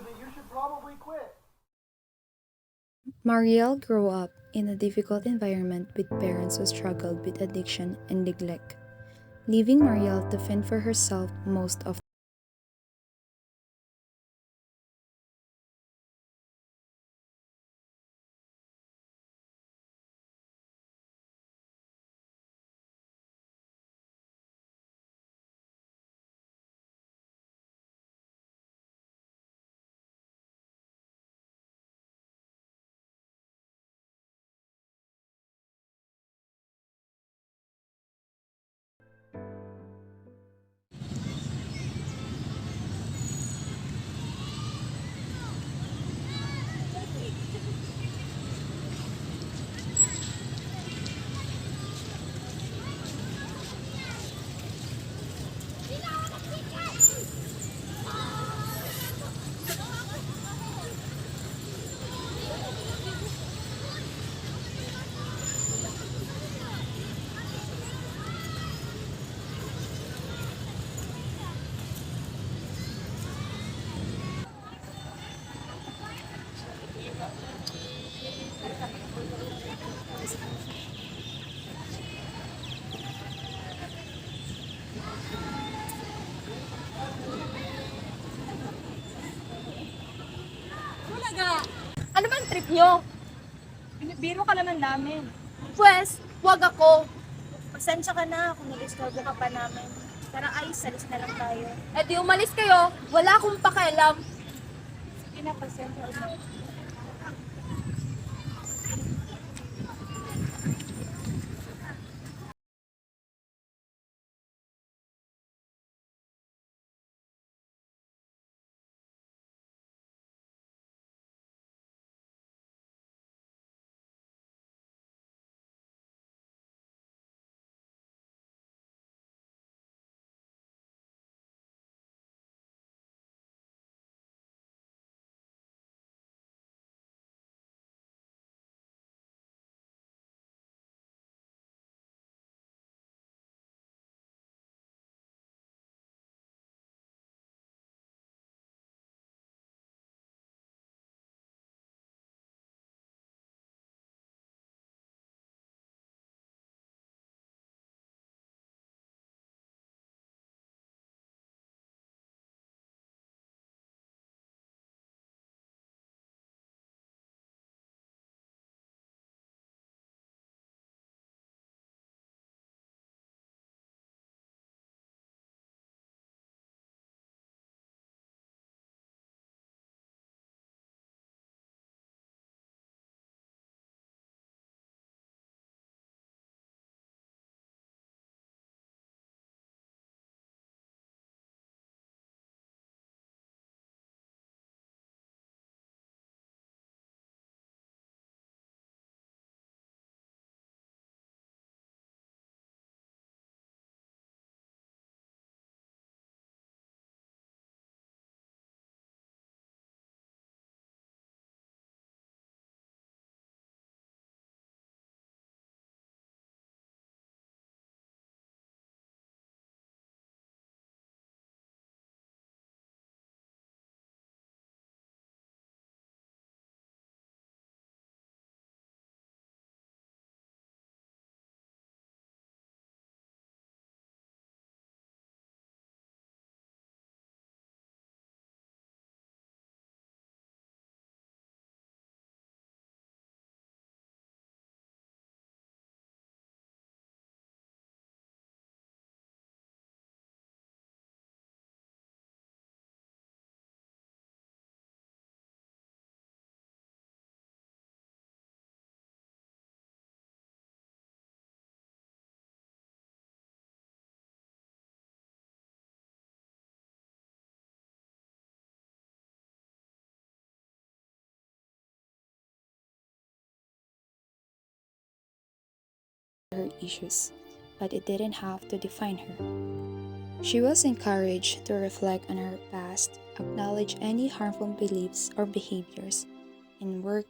that you should probably quit. Marielle grew up in a difficult environment with parents who struggled with addiction and neglect, leaving Marielle to fend for herself most of. Talaga? Ano bang trip nyo? Binibiro ka naman namin. Pwes, wag ako. Pasensya ka na kung nadisturbo ka pa namin. Tara ay, salis na lang tayo. Eh di umalis kayo. Wala akong pakialam. Sige na, pasensya na. Her issues, but it didn't have to define her. She was encouraged to reflect on her past, acknowledge any harmful beliefs or behaviors, and work